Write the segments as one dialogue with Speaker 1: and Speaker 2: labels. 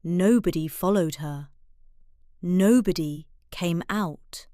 Speaker 1: Nobody followed her. Nobody came out.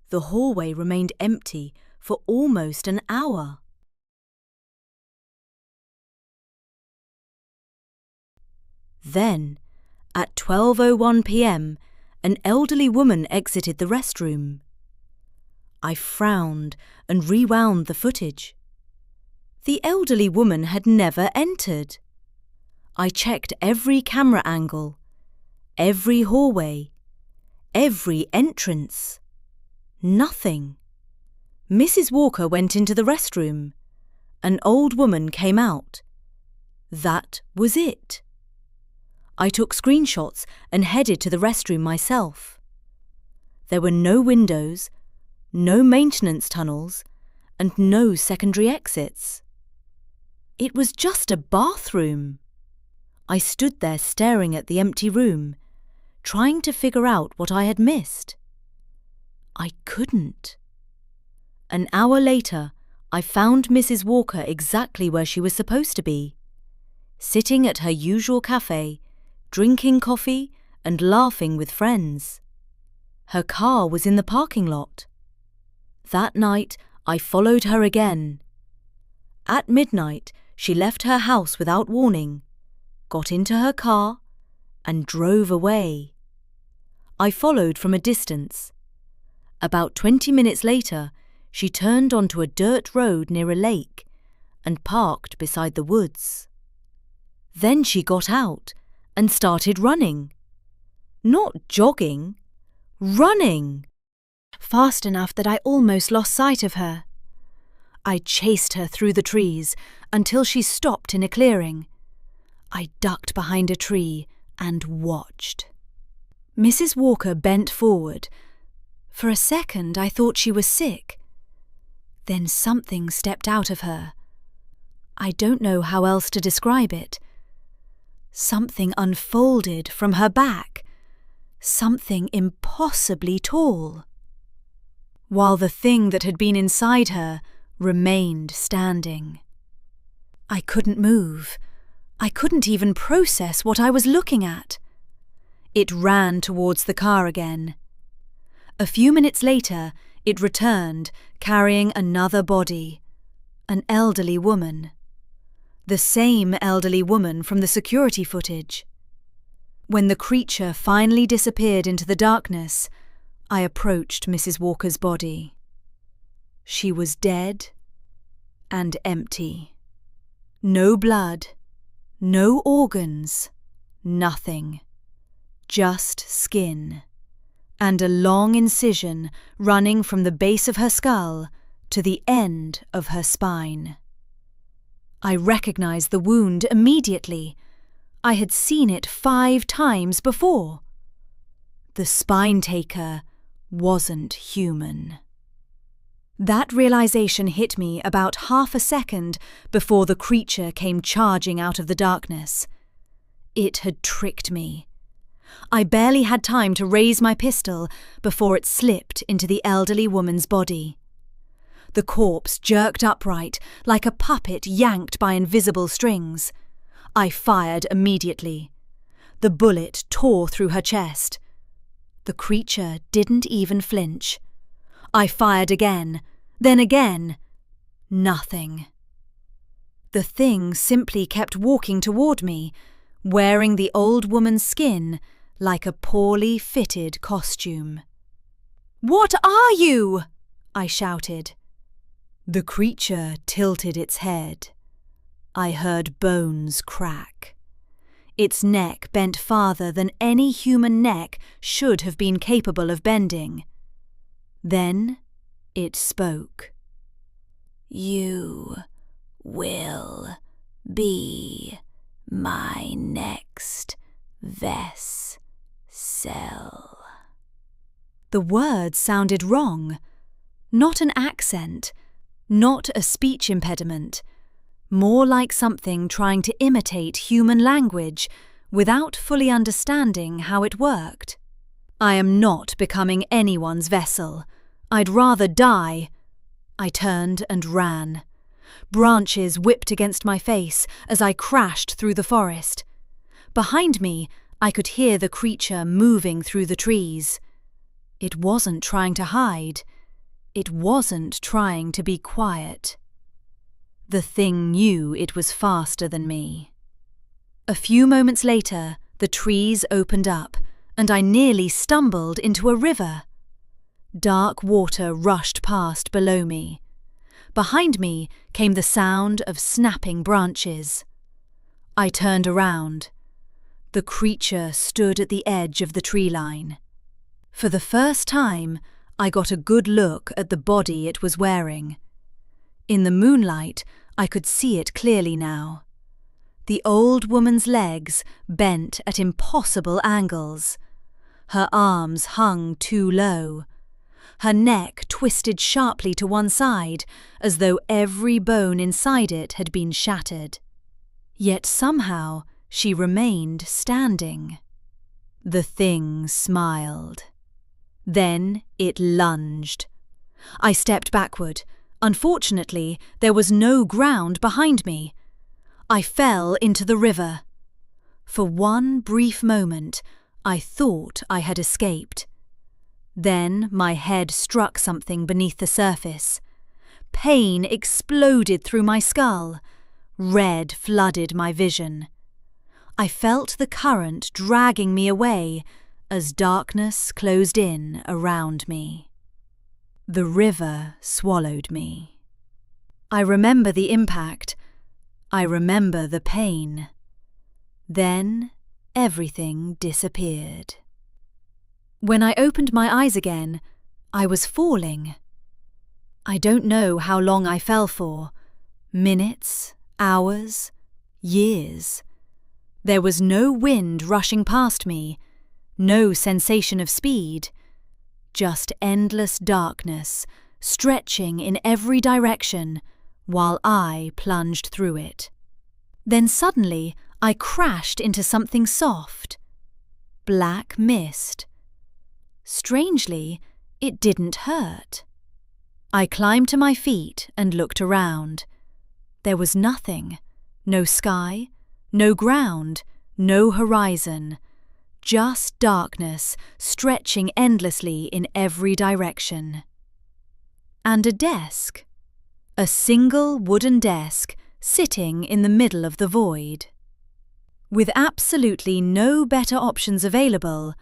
Speaker 1: The hallway remained empty for almost an hour. Then, at 12:01 p.m., an elderly woman exited the restroom. I frowned and rewound the footage. The elderly woman had never entered. I checked every camera angle, every hallway, every entrance. Nothing. Mrs. Walker went into the restroom. An old woman came out. That was it. I took screenshots and headed to the restroom myself. There were no windows, no maintenance tunnels, and no secondary exits. It was just a bathroom. I stood there staring at the empty room, trying to figure out what I had missed. I couldn't. An hour later, I found Mrs. Walker exactly where she was supposed to be, sitting at her usual cafe, drinking coffee and laughing with friends. Her car was in the parking lot. That night, I followed her again. At midnight, she left her house without warning, got into her car, and drove away. I followed from a distance. About 20 minutes later, she turned onto a dirt road near a lake and parked beside the woods. Then she got out and started running. Not jogging, running. Fast enough that I almost lost sight of her. I chased her through the trees until she stopped in a clearing. I ducked behind a tree and watched. Mrs. Walker bent forward. For a second I thought she was sick. Then something stepped out of her. I don't know how else to describe it. Something unfolded from her back. Something impossibly tall. While the thing that had been inside her remained standing. I couldn't move. I couldn't even process what I was looking at. It ran towards the car again. A few minutes later, it returned, carrying another body. An elderly woman. The same elderly woman from the security footage. When the creature finally disappeared into the darkness, I approached Mrs. Walker's body. She was dead and empty. No blood, no organs, nothing. Just skin, and a long incision running from the base of her skull to the end of her spine. I recognized the wound immediately. I had seen it 5 times before. The spine taker wasn't human. That realization hit me about half a second before the creature came charging out of the darkness. It had tricked me. I barely had time to raise my pistol before it slipped into the elderly woman's body. The corpse jerked upright like a puppet yanked by invisible strings. I fired immediately. The bullet tore through her chest. The creature didn't even flinch. I fired again, then again. Nothing. The thing simply kept walking toward me, wearing the old woman's skin like a poorly fitted costume. "What are you?" I shouted. The creature tilted its head. I heard bones crack. Its neck bent farther than any human neck should have been capable of bending. Then it spoke. "You will be my next vessel." The words sounded wrong. Not an accent, not a speech impediment. More like something trying to imitate human language without fully understanding how it worked. I am not becoming anyone's vessel. I'd rather die. I turned and ran. Branches whipped against my face as I crashed through the forest. Behind me, I could hear the creature moving through the trees. It wasn't trying to hide. It wasn't trying to be quiet. The thing knew it was faster than me. A few moments later, the trees opened up, and I nearly stumbled into a river. Dark water rushed past below me. Behind me came the sound of snapping branches. I turned around. The creature stood at the edge of the tree line. For the first time, I got a good look at the body it was wearing. In the moonlight, I could see it clearly now. The old woman's legs bent at impossible angles. Her arms hung too low. Her neck twisted sharply to one side, as though every bone inside it had been shattered. Yet somehow she remained standing. The thing smiled. Then it lunged. I stepped backward. Unfortunately, there was no ground behind me. I fell into the river. For one brief moment, I thought I had escaped. Then my head struck something beneath the surface. Pain exploded through my skull. Red flooded my vision. I felt the current dragging me away as darkness closed in around me. The river swallowed me. I remember the impact. I remember the pain. Then everything disappeared. When I opened my eyes again, I was falling. I don't know how long I fell for. Minutes, hours, years. There was no wind rushing past me, no sensation of speed, just endless darkness stretching in every direction while I plunged through it. Then suddenly I crashed into something soft. Black mist. Strangely, it didn't hurt. I climbed to my feet and looked around. There was nothing. No sky, no ground, no horizon. Just darkness stretching endlessly in every direction. And a desk. A single wooden desk sitting in the middle of the void. With absolutely no better options available,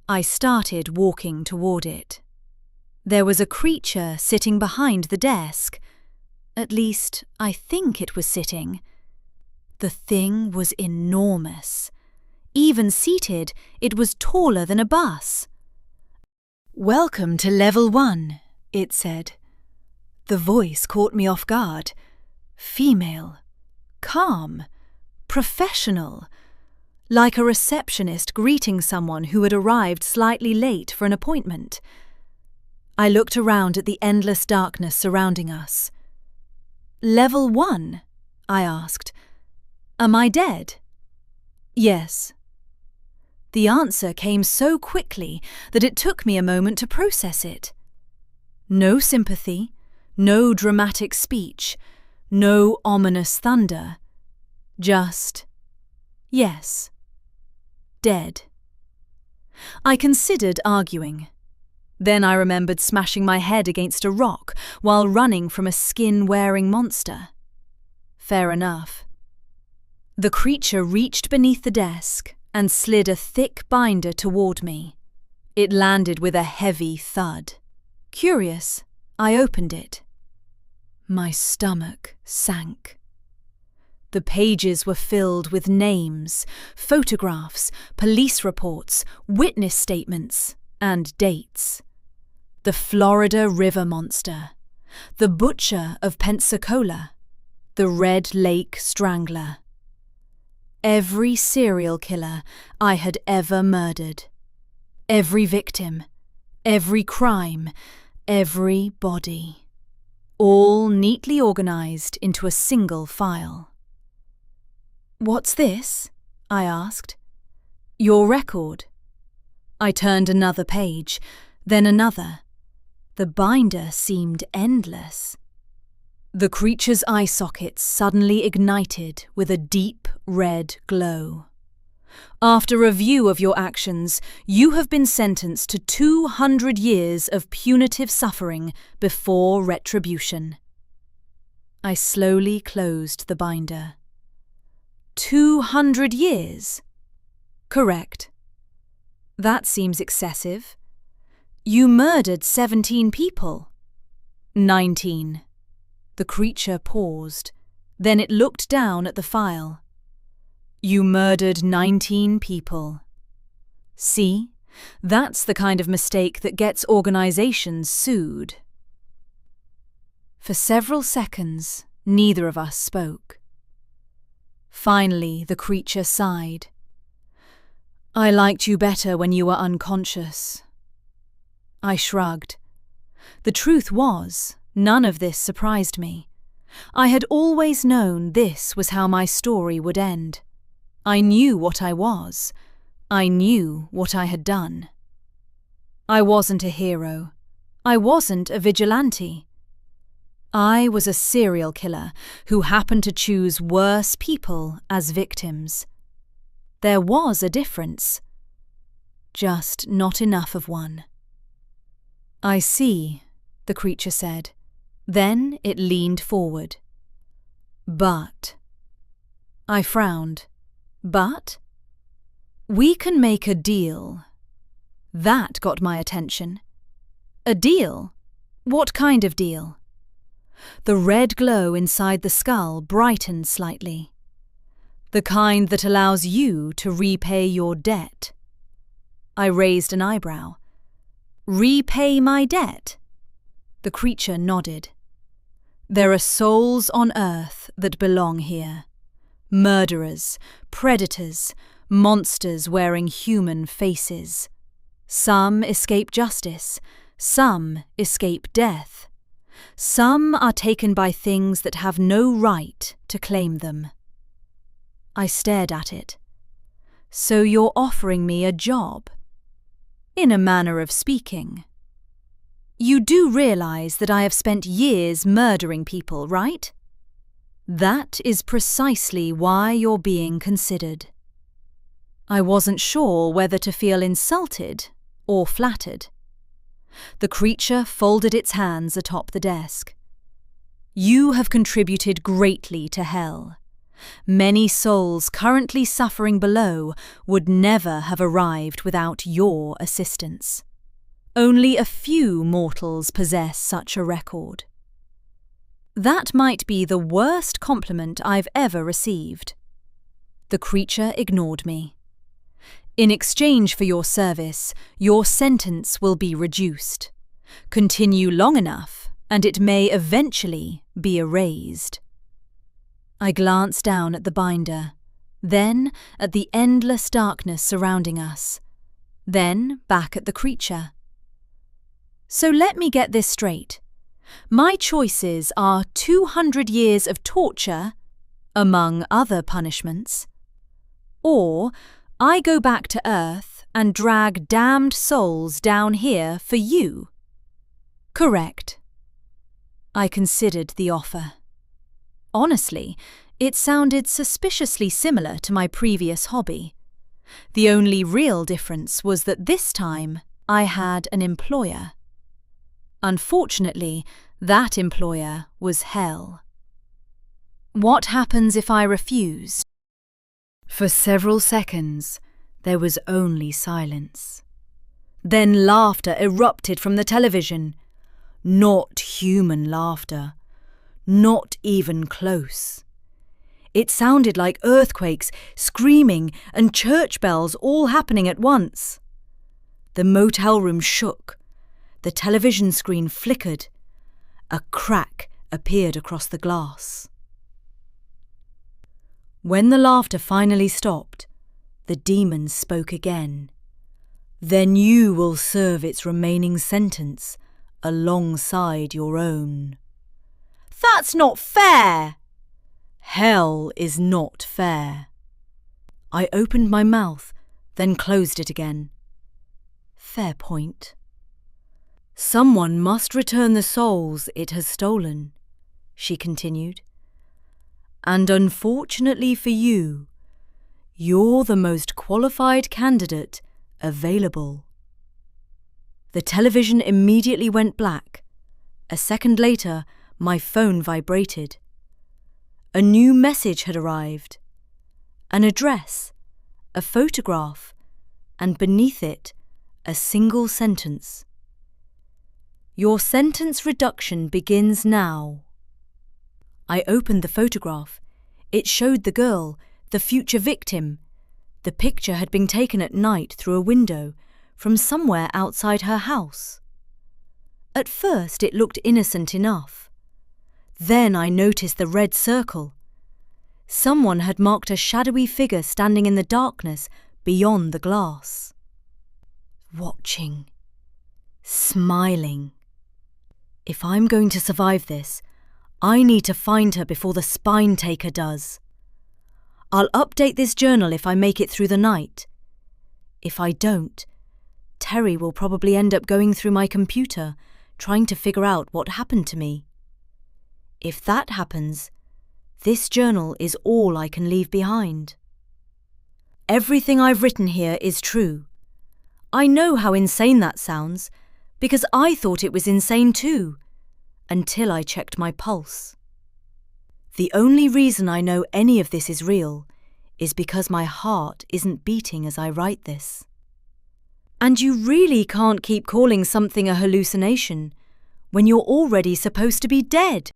Speaker 1: I started walking toward it. There was a creature sitting behind the desk. At least, I think it was sitting. The thing was enormous. Even seated, it was taller than a bus. "Welcome to Level 1, it said. The voice caught me off guard. Female. Calm. Professional. Like a receptionist greeting someone who had arrived slightly late for an appointment. I looked around at the endless darkness surrounding us. "Level 1? I asked. "Am I dead?" "Yes." The answer came so quickly that it took me a moment to process it. No sympathy, no dramatic speech, no ominous thunder. Just, yes. Dead. I considered arguing. Then I remembered smashing my head against a rock while running from a skin-wearing monster. Fair enough. The creature reached beneath the desk and slid a thick binder toward me. It landed with a heavy thud. Curious, I opened it. My stomach sank. The pages were filled with names, photographs, police reports, witness statements, and dates. The Florida River Monster, the Butcher of Pensacola, the Red Lake Strangler. Every serial killer I had ever murdered. Every victim, every crime, every body. All neatly organized into a single file. "What's this?" I asked. "Your record." I turned another page, then another. The binder seemed endless. The creature's eye sockets suddenly ignited with a deep red glow. After review of your actions, you have been sentenced to 200 years of punitive suffering before retribution. I slowly closed the binder. 200 years? Correct. That seems excessive. You murdered 17 people. 19. The creature paused. Then it looked down at the file. You murdered 19 people. See? That's the kind of mistake that gets organizations sued. For several seconds, neither of us spoke. Finally, the creature sighed. I liked you better when you were unconscious. I shrugged. The truth was, none of this surprised me. I had always known this was how my story would end. I knew what I was. I knew what I had done. I wasn't a hero. I wasn't a vigilante. I was a serial killer who happened to choose worse people as victims. There was a difference. Just not enough of one. I see, the creature said. Then it leaned forward. But. I frowned. But? We can make a deal. That got my attention. A deal? What kind of deal? The red glow inside the skull brightened slightly. The kind that allows you to repay your debt. I raised an eyebrow. Repay my debt? The creature nodded. There are souls on earth that belong here. Murderers, predators, monsters wearing human faces. Some escape justice, some escape death. Some are taken by things that have no right to claim them. I stared at it. So you're offering me a job? In a manner of speaking. You do realize that I have spent years murdering people, right? That is precisely why you're being considered. I wasn't sure whether to feel insulted or flattered. The creature folded its hands atop the desk. You have contributed greatly to hell. Many souls currently suffering below would never have arrived without your assistance. Only a few mortals possess such a record. That might be the worst compliment I've ever received. The creature ignored me. In exchange for your service, your sentence will be reduced. Continue long enough, and it may eventually be erased. I glanced down at the binder, then at the endless darkness surrounding us, then back at the creature. So let me get this straight. My choices are 200 years of torture, among other punishments, or I go back to Earth and drag damned souls down here for you. Correct. I considered the offer. Honestly, it sounded suspiciously similar to my previous hobby. The only real difference was that this time I had an employer. Unfortunately, that employer was hell. What happens if I refuse? For several seconds, there was only silence. Then laughter erupted from the television. Not human laughter. Not even close. It sounded like earthquakes, screaming, and church bells all happening at once. The motel room shook. The television screen flickered. A crack appeared across the glass. When the laughter finally stopped, the demon spoke again. Then you will serve its remaining sentence alongside your own. That's not fair! Hell is not fair. I opened my mouth, then closed it again. Fair point. Someone must return the souls it has stolen, she continued. And unfortunately for you, You're the most qualified candidate available. The television immediately went black. A second later, my phone vibrated. A new message had arrived. An address, a photograph, and beneath it, a single sentence. Your sentence reduction begins now. I opened the photograph. It showed the girl, the future victim. The picture had been taken at night through a window from somewhere outside her house. At first it looked innocent enough. Then I noticed the red circle. Someone had marked a shadowy figure standing in the darkness beyond the glass. Watching. Smiling. If I'm going to survive this, I need to find her before the spine taker does. I'll update this journal if I make it through the night. If I don't, Terry will probably end up going through my computer, trying to figure out what happened to me. If that happens, this journal is all I can leave behind. Everything I've written here is true. I know how insane that sounds, because I thought it was insane too, until I checked my pulse. The only reason I know any of this is real is because my heart isn't beating as I write this. And you really can't keep calling something a hallucination when you're already supposed to be dead.